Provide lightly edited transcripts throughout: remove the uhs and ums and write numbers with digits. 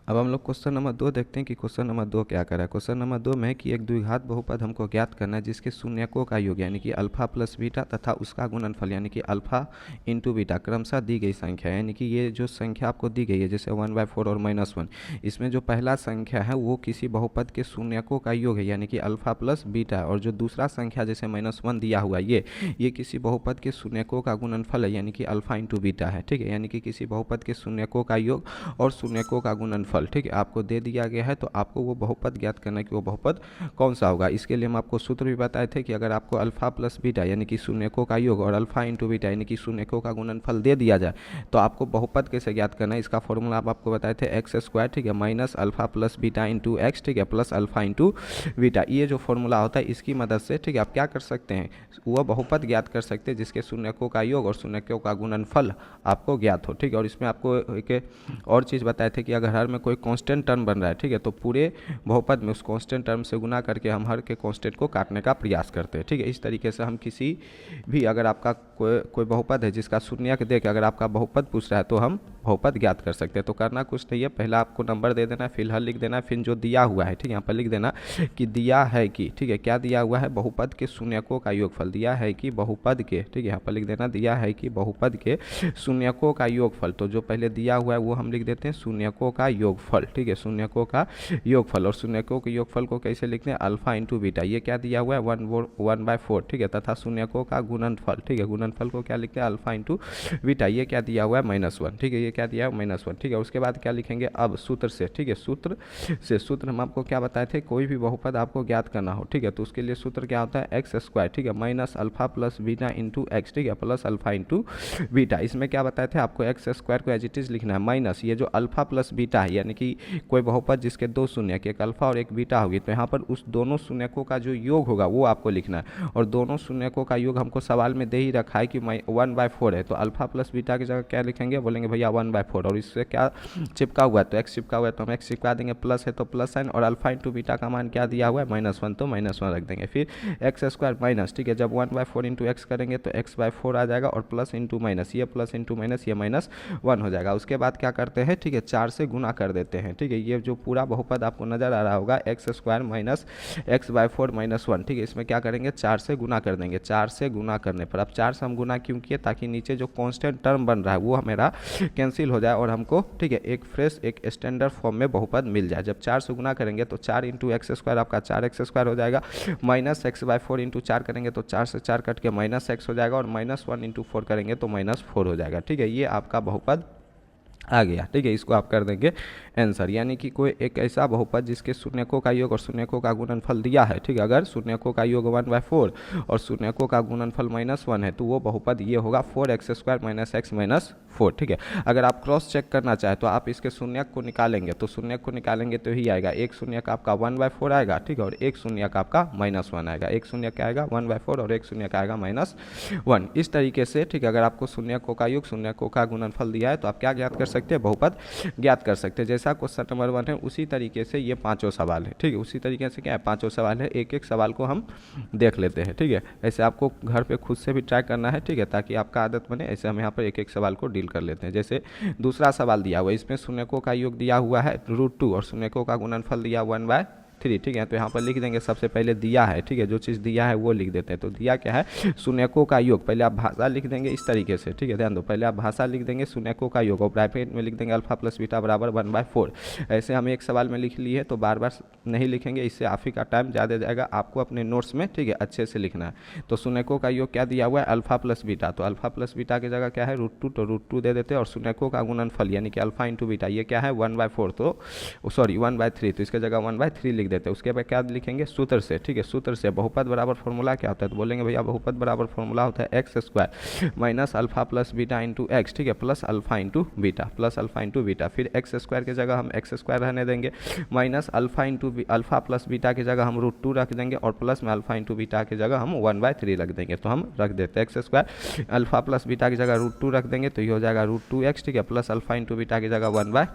अब हम लोग क्वेश्चन नंबर 2 देखते हैं कि क्वेश्चन नंबर 2 क्या करा है। क्वेश्चन नंबर 2 में कि एक द्विघात बहुपद हमको ज्ञात करना है जिसके शून्यकों का योग यानी कि अल्फा प्लस बीटा तथा उसका गुणनफल यानी कि अल्फा इंटू बीटा क्रमशः दी गई संख्या है। यानी कि ये जो संख्या आपको दी गई है जैसे 1/4 और -1, इसमें जो पहला संख्या है वो किसी बहुपद के शून्यकों का योग है यानी कि अल्फा प्लस बीटा है, और जो दूसरा संख्या जैसे -1 दिया हुआ है ये किसी बहुपद के शून्यकों का गुणनफल है यानी कि अल्फा इंटू बीटा है। ठीक है, यानी कि किसी बहुपद के शून्यकों का योग और शून्यकों का गुणनफल, ठीक है, आपको दे दिया गया है तो आपको वो बहुपद ज्ञात करना है कि वो बहुपद कौन सा होगा। इसके लिए हम आपको सूत्र भी बताए थे कि अगर आपको अल्फा प्लस बीटा यानी कि शून्यकों का योग और अल्फा इंटू बीटा यानी कि शून्यकों का गुणनफल दे दिया जाए तो आपको बहुपद कैसे ज्ञात करना है। इसका फॉर्मूला आप आपको बताए थे एक्स स्क्वायर, ठीक है, minus alpha plus beta into x, ठीक है, प्लस अल्फा इंटू बीटा। ये जो फॉर्मूला होता है इसकी मदद से, ठीक है, आप क्या कर सकते हैं, वह बहुपद ज्ञात कर सकते हैं जिसके शून्यकों का योग और शून्यकों का गुणनफल आपको ज्ञात हो। ठीक है, और इसमें आपको एक और चीज़ बताए थे कि अगर हर में कोई कांस्टेंट टर्म बन रहा है, ठीक है, तो पूरे बहुपद में उस कांस्टेंट टर्म से गुना करके हम हर के कांस्टेंट को काटने का प्रयास करते हैं। ठीक है, इस तरीके से हम किसी भी अगर आपका कोई बहुपद है जिसका शून्यक दे के अगर आपका बहुपद पूछ रहा है तो हम बहुपद ज्ञात कर सकते हैं। तो करना कुछ नहीं है, पहला आपको नंबर दे देना है, फिलहाल लिख देना है, फिर जो दिया हुआ है, ठीक है, यहाँ पर लिख देना कि दिया है कि, ठीक है, क्या दिया हुआ है, बहुपद के शून्यकों का योगफल दिया है कि बहुपद के, ठीक है, यहाँ पर लिख देना दिया है कि बहुपद के शून्यकों का योगफल। तो जो पहले दिया हुआ है वो हम लिख देते हैं शून्यकों का योगफल, ठीक है, शून्यकों का योगफल। और शून्यकों के योगफल को कैसे लिखते हैं, अल्फा इंटू बीटा। ये क्या दिया हुआ है 1/4, ठीक है, तथा शून्यकों का गुणनफल, ठीक है, गुणनफल को क्या लिखते हैं अल्फा इंटू बीटा। ये क्या दिया हुआ है -1, ठीक है, ये क्या दिया है -1, ठीक है। उसके बाद क्या लिखेंगे अब सूत्र से, ठीक है, सूत्र हम आपको क्या बताए थे, कोई भी बहुपद आपको ज्ञात करना हो, ठीक है, तो उसके लिए सूत्र क्या होता है एक्स स्क्वायर, ठीक है, minus alpha plus beta into x, ठीक है, प्लस अल्फा इंटू बीटा। इसमें क्या बताए थे आपको एक्स स्क्वायर को एज इट इज लिखना है माइनस ये जो अल्फा प्लस बीटा है यानी कि कोई बहुपद जिसके दो शून्यक एक अल्फा और एक बीटा होगी तो यहाँ पर उस दोनों शून्यकों का जो योग होगा वो आपको लिखना है। और दोनों शून्यकों का योग हमको सवाल में दे ही रखा है कि 1/4 है, तो अल्फा प्लस बीटा की जगह क्या लिखेंगे, बोलेंगे भैया 1/4, और इससे क्या चिपका हुआ है तो एक्स चिपका हुआ है तो हम एक्स चिपका देंगे, प्लस है तो प्लस साइन, और अल्फा इंटू बीटा का मान क्या दिया हुआ है -1 तो -1 रख देंगे। फिर एक्स स्क्वायर माइनस, ठीक है, जब 1/4 इंटू एक्स करेंगे तो x/4 आ जाएगा और प्लस इंटू माइनस, ये प्लस इंटू माइनस ये -1 हो जाएगा। उसके बाद क्या करते हैं, ठीक है, 4 से गुना कर देते हैं, ठीक है, ये जो पूरा बहुपद आपको नजर आ रहा होगा एक्स स्क्वायर माइनस x/4 -1, ठीक है, इसमें क्या करेंगे 4 से गुना कर देंगे। 4 से गुना करने पर अब 4 से हम गुना क्यों किए, ताकि नीचे जो कांस्टेंट टर्म बन रहा है वो मेरा कैंसिल हो जाए और हमको, ठीक है, एक फ्रेश एक स्टैंडर्ड फॉर्म में बहुपद मिल जाए। जब 4 से गुना करेंगे तो 4 इंटू एक्स स्क्वायर आपका 4x² हो जाएगा, माइनस x/4 इंटू 4 करेंगे तो 4 से 4 कट के -x हो जाएगा, और -1 इंटू 4 करेंगे तो -4 हो जाएगा। ठीक है, ये आपका बहुपद आ गया। ठीक है, इसको आप कर देंगे आंसर, यानी कि कोई एक ऐसा बहुपद जिसके शून्यकों का योग और शून्यकों का गुणनफल दिया है, ठीक है, अगर शून्यकों का योग 1/4 और शून्यकों का गुणनफल -1 है तो वो बहुपद ये होगा 4x² - x - 4। ठीक है, अगर आप क्रॉस चेक करना चाहें तो आप इसके शून्यक को निकालेंगे, तो शून्यक को निकालेंगे तो ही आएगा, एक शून्यक आपका 1/4 आएगा, ठीक है, और एक शून्यक आपका -1 आएगा, एक शून्यक आएगा 1/4 और एक शून्यक आएगा -1। इस तरीके से, ठीक है, अगर आपको शून्यकों का योग शून्यकों का गुणनफल दिया है तो आप क्या ज्ञात कर सकते हैं, बहुपद ज्ञात कर सकते हैं। जैसा क्वेश्चन नंबर 1 है उसी तरीके से ये पांचों सवाल है, ठीक है, उसी तरीके से क्या है पांचों सवाल है, एक एक सवाल को हम देख लेते हैं। ठीक है, ऐसे आपको घर पे खुद से भी ट्राई करना है, ठीक है, ताकि आपका आदत बने। ऐसे हम यहाँ पर एक एक सवाल को डील कर लेते हैं। जैसे दूसरा सवाल दिया हुआ है, इसमें शून्यकों का योग दिया हुआ है √2 और शून्यकों का गुणनफल दिया 1/3। ठीक है, तो यहाँ पर लिख देंगे सबसे पहले दिया है, ठीक है, जो चीज़ दिया है वो लिख देते हैं। तो दिया क्या है, शून्यकों का योग, पहले आप भाषा लिख देंगे इस तरीके से, ठीक है, ध्यान दो, पहले आप भाषा लिख देंगे शून्यकों का योग और ब्रैकेट में लिख देंगे अल्फा प्लस बीटा बराबर 1/4। ऐसे हम एक सवाल में लिख लिए तो बार बार नहीं लिखेंगे, इससे आप ही का टाइम ज़्यादा जाएगा, आपको अपने नोट्स में, ठीक है, अच्छे से लिखना है। तो शून्यकों का योग क्या दिया हुआ है, अल्फा प्लस बीटा, तो अल्फा प्लस बीटा की जगह क्या है √2, तो √2 दे देते हैं। और शून्यकों का गुणनफल यानी कि अल्फा इंटू बीटा, ये क्या है 1/4, तो सॉरी 1/3, तो इसकी जगह 1/3 लिख देते हैं। उसके बाद क्या लिखेंगे सूत्र से, ठीक है, सूत्र से बहुपद बराबर फॉर्मूला क्या होता है, तो बोलेंगे भैया बहुपद बराबर फॉर्मूला होता है x² minus alpha plus beta into x, ठीक है, plus alpha into beta, plus alpha into beta. फिर x² की जगह हम x² रहने देंगे, minus alpha into alpha plus beta की जगह हम √2 रख देंगे, और प्लस में अल्फा इंटू बीटा की जगह हम 1/3 रख देंगे। तो हम रख देते हैं x² अल्फा प्लस बीटा की जगह √2 रख देंगे, तो ये हो जाएगा √2x, ठीक है, प्लस अल्फा इंटू बीटा की जगह 1/3।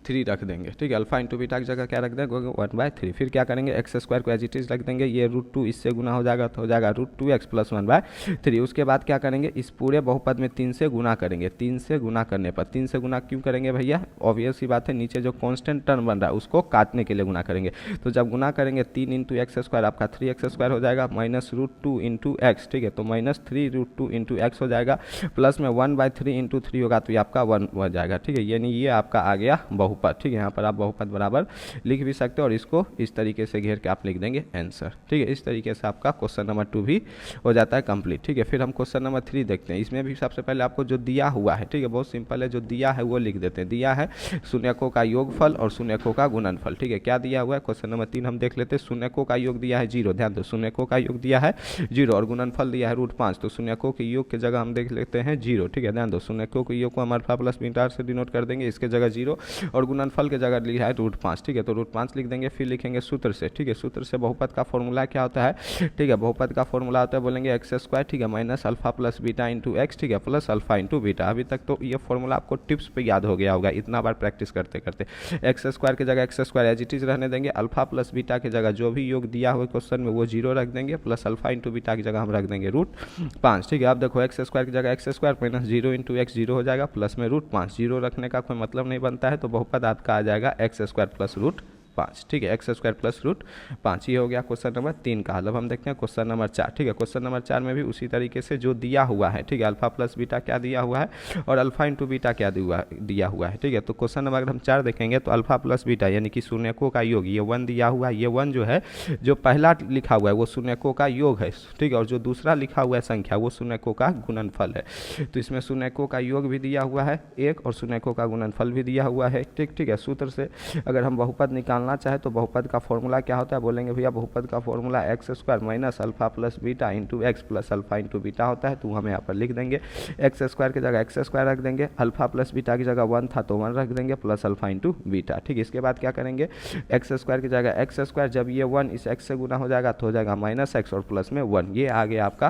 3 रख देंगे, ठीक है। अल्फा इंटू बीटा की जगह क्या रख देंगे 1/3। फिर क्या करेंगे एक्स स्क्वायर को एज इट इज रख देंगे, ये √2 इससे गुना हो जाएगा तो हो जाएगा √2x + 1/3। उसके बाद क्या करेंगे इस पूरे बहुपद में 3 से गुना करेंगे। 3 से गुना करने पर 3 से गुना क्यों करेंगे भैया, ऑब्वियस सी बात है नीचे जो कांस्टेंट टर्म बन रहा है उसको काटने के लिए गुना करेंगे। तो जब गुना करेंगे 3 × x² आपका 3x² हो जाएगा माइनस √2 × x, ठीक है। तो -3 √2 × x हो जाएगा, प्लस में 1/3 × 3 होगा तो ये आपका 1 हो जाएगा, ठीक है। यानी ये आपका आ गया बहुपद, ठीक है। यहाँ पर आप बहुपद बराबर लिख भी सकते हो और इसको इस तरीके से घेर के आप लिख देंगे आंसर, ठीक है। इस तरीके से आपका क्वेश्चन नंबर 2 भी हो जाता है कंप्लीट, ठीक है। फिर हम क्वेश्चन नंबर 3 देखते हैं। इसमें भी सबसे पहले आपको जो दिया हुआ है, ठीक है, बहुत सिंपल है, जो दिया है वो लिख देते हैं। दिया है शून्यकों का योगफल और शून्यकों का गुणनफल, ठीक है। क्या दिया हुआ है क्वेश्चन नंबर 3 हम देख लेते हैं। शून्यकों का योग दिया है 0, ध्यान दो शून्यकों का योग दिया है 0 और गुणनफल दिया है √5। तो शून्यकों के योग की जगह हम देख लेते हैं 0, ठीक है। ध्यान दो शून्यकों के योग को हम अल्फा प्लस बीटा से डिनोट कर देंगे, इसके जगह 0 और गुणनफल के जगह लिया है √5, ठीक है। तो √5 लिख देंगे, फिर लिखेंगे सूत्र से, ठीक है। सूत्र से बहुपद का फॉर्मूला क्या होता है, ठीक है। बहुपद का फॉर्मूला होता है बोलेंगे x², ठीक है, minus alpha plus beta into x, ठीक है, प्लस अल्फा इंटू बीटा। अभी तक तो ये फॉर्मूला आपको टिप्स पे याद हो गया होगा इतना बार प्रैक्टिस करते करते। x² की जगह x² एज इट इज रहने देंगे, अल्फा प्लस बीटा की जगह जो भी योग दिया हुआ क्वेश्चन में वो 0 रख देंगे, प्लस अल्फा इंटू बीटा की जगह हम रख देंगे √5, ठीक है। आप देखो x² की जगह x² माइनस 0 × x 0 हो जाएगा, प्लस में √5। 0 रखने का कोई मतलब नहीं बनता है, तो बहुपद आपका आ जाएगा x² प्लस √5, ठीक है, x² प्लस √5। ये हो गया क्वेश्चन नंबर 3 का। अब हम देखते हैं क्वेश्चन नंबर 4, ठीक है। क्वेश्चन नंबर 4 में भी उसी तरीके से जो दिया हुआ है, ठीक है, अल्फा प्लस बीटा क्या दिया हुआ है और अल्फा इंटू बीटा क्या दिया हुआ है, ठीक है। तो क्वेश्चन नंबर अगर हम 4 देखेंगे तो अल्फा प्लस बीटा यानी कि शून्यकों का योग, ये 1 दिया हुआ है। ये 1 जो है जो पहला लिखा हुआ है वो शून्यकों का योग है, ठीक है, और जो दूसरा लिखा हुआ है संख्या वो शून्यकों का गुणनफल है। तो इसमें शून्यकों का योग भी दिया हुआ है 1 और शून्यकों का गुणनफल भी दिया हुआ है, ठीक है। सूत्र से अगर हम बहुपद निकालना चाहे तो बहुपद का फॉर्मूला क्या होता है, बोलेंगे भैया बहुपद का formula x² minus alpha plus beta into x plus alpha into beta होता है। तो हम यहाँ पर लिख देंगे x² की जगह x² रख देंगे, अल्फा प्लस बीटा की जगह 1 था तो 1 रख देंगे, प्लस अल्फा इंटू बीटा, ठीक है। इसके बाद क्या करेंगे x² की जगह x², जब ये 1 इस x से गुना हो जाएगा तो हो जाएगा -x और प्लस में 1। ये आ गया आपका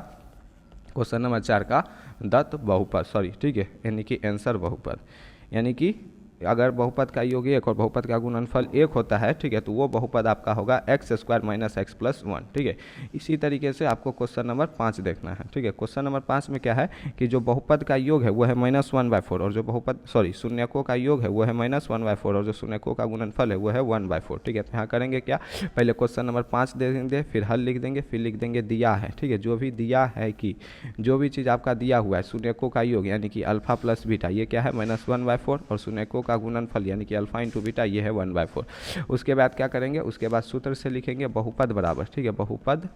क्वेश्चन नंबर 4 का दत्त बहुपद, ठीक है, यानी कि आंसर बहुपद। यानी कि अगर बहुपद का योग 1 और बहुपद का गुणनफल 1 होता है, ठीक है, तो वो बहुपद आपका होगा x² माइनस x प्लस 1, ठीक है। इसी तरीके से आपको क्वेश्चन नंबर 5 देखना है, ठीक है। क्वेश्चन नंबर 5 में क्या है कि जो बहुपद का योग है वो है -1/4 और जो शून्यकों का योग है वो है -1/4 और जो शून्यकों का गुणनफल है वो है 1/4, ठीक है। तो यहाँ करेंगे क्या, पहले क्वेश्चन नंबर 5 दे देंगे, फिर हल लिख देंगे, फिर लिख देंगे दिया है, ठीक है। जो भी दिया है कि जो भी चीज़ आपका दिया हुआ है शून्यकों का योग यानी कि अल्फा प्लस बीटा, ये क्या है -1/4 और शून्यकों का गुणनफल यानी कि अल्फा इंटू बीटा ये है 1/4। उसके बाद क्या करेंगे, उसके बाद सूत्र से लिखेंगे बहुपद बराबर, ठीक है, बहुपद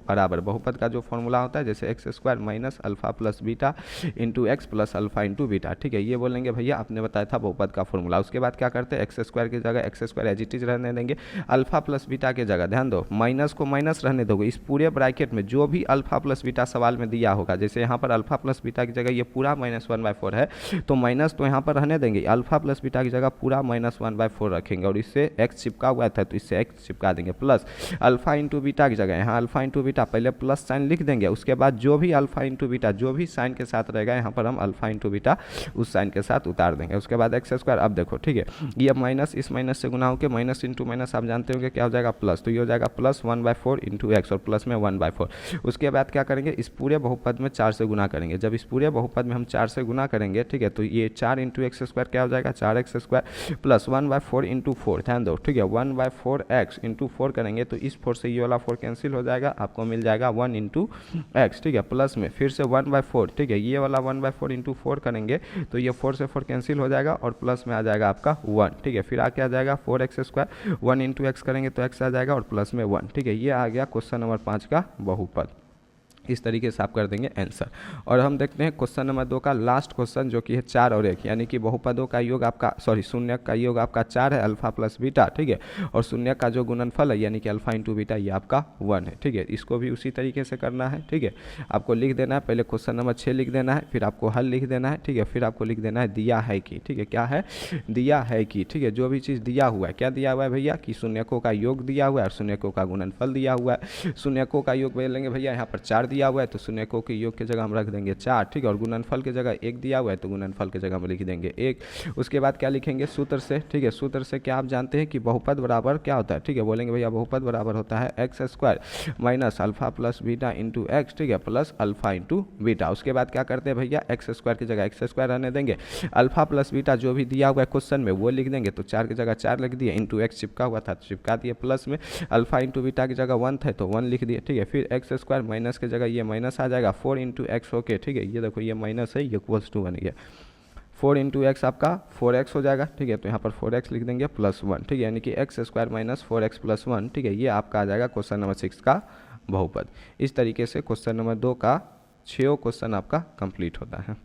बराबर बहुपद का जो फॉर्मूला होता है जैसे x² minus alpha plus beta into x plus alpha into beta, ठीक है। ये बोलेंगे भैया आपने बताया था बहुपद का फॉर्मूला। उसके बाद क्या करते हैं x² की जगह x² एज इट इज रहने देंगे, अल्फा प्लस बीटा की जगह ध्यान दो माइनस को माइनस रहने दोगे, इस पूरे ब्रैकेट में जो भी अल्फा प्लस बीटा सवाल में दिया होगा, जैसे यहाँ पर अल्फा प्लस बीटा की जगह ये पूरा -1/4 है तो माइनस तो यहाँ पर रहने देंगे, अल्फा प्लस बीटा की जगह पूरा -1/4 रखेंगे और इससे x चिपका हुआ था तो इससे x चिपका देंगे, प्लस अल्फा इंटू बीटा की जगह यहाँ अल्फा इंटू बीटा पहले प्लस साइन लिख देंगे, उसके बाद जो भी अल्फा इंटू बीटा जो भी साइन के साथ रहेगा यहाँ पर हम अल्फा इंटू बीटा उस साइन के साथ उतार देंगे। उसके बाद x², अब देखो ठीक है, ये माइनस इस माइनस से गुना होकर माइनस इंटू माइनस आप जानते होंगे क्या हो जाएगा प्लस, तो ये हो जाएगा प्लस 1/4 इंटू एक्स और प्लस में 1/4। उसके बाद क्या करेंगे, इस पूरे बहुपद में 4 से गुना करेंगे। जब इस पूरे बहुपद में हम 4 से गुना करेंगे, ठीक है, तो ये 4 इंटू x² क्या हो जाएगा 4x² प्लस 1/4 इंटू 4, ध्यान दो, ठीक है, 1/4x इंटू 4 करेंगे तो इस 4 से ये वाला 4 कैंसिल हो जाएगा, आपको मिल जाएगा 1 इंटू एक्स, ठीक है, प्लस में फिर से 1/4, ठीक है, ये वाला 1/4 इंटू 4 करेंगे तो ये 4 से 4 कैंसिल हो जाएगा और प्लस में आ जाएगा आपका 1, ठीक है, फिर आके आ जाएगा 4x², 1 इंटू एक्स करेंगे तो x आ जाएगा और प्लस में 1, ठीक है। ये आ गया क्वेश्चन नंबर 5 का बहुपद। इस तरीके से आप कर देंगे आंसर। और हम देखते हैं क्वेश्चन नंबर 2 का लास्ट क्वेश्चन जो कि है 4 और 1, यानी कि बहुपदों का योग आपका शून्य का योग आपका 4 है अल्फा प्लस बीटा, ठीक है, और शून्य का जो गुणनफल है यानी कि अल्फा इंटू बीटा ये आपका 1 है, ठीक है। इसको भी उसी तरीके से करना है, ठीक है, आपको लिख देना है, पहले क्वेश्चन नंबर 6 लिख देना है, फिर आपको हल लिख देना है, ठीक है, फिर आपको लिख देना है दिया है कि, ठीक है, क्या है दिया है कि, ठीक है, जो भी चीज़ दिया हुआ है, क्या दिया हुआ है भैया कि शून्यकों का योग दिया हुआ है और शून्यकों का गुणनफल दिया हुआ है। शून्यकों का योग बोलेंगे भैया यहाँ पर 4 दिया दिया हुआ है तो शून्यकों के योग की जगह हम रख देंगे 4, ठीक है, और गुणनफल की जगह 1 दिया हुआ है तो गुणनफल की जगह हम लिख देंगे 1। उसके बाद क्या लिखेंगे सूत्र से, ठीक है, सूत्र से क्या आप जानते हैं कि बहुपद बराबर क्या होता है, ठीक है, बोलेंगे भैया बहुपद बराबर होता है x square minus alpha plus beta into x, ठीक है, प्लस अल्फा इंटू बीटा। उसके बाद क्या करते हैं भैया, एक्स स्क्वायर की जगह एक्स स्क्वायर रहने देंगे, अल्फा प्लस बीटा जो भी दिया हुआ है क्वेश्चन में वो लिख देंगे, तो 4 की जगह 4 लिख दिए, इंटू एक्स चिपका हुआ था तो चिपका दिए, प्लस में अल्फा इंटू बीटा की जगह 1 था तो 1 लिख दिए, ठीक है, फिर एक्स स्क्वायर माइनस की जगह ये माइनस आ जाएगा 4 इंटू एक्स, ओके, ठीक है, ये देखो ये माइनस है, ये इक्वल्स टू बन गया 4 इंटू एक्स आपका 4x हो जाएगा, ठीक है, तो यहाँ पर 4x लिख देंगे प्लस 1, ठीक है, यानी कि x square minus 4x plus 1, ठीक है, ये आपका आ जाएगा क्वेश्चन नंबर 6 का बहुपद। इस तरीके से क्वेश्चन नंबर 2 का 6 क्वेश्चन आपका कंप्लीट होता है।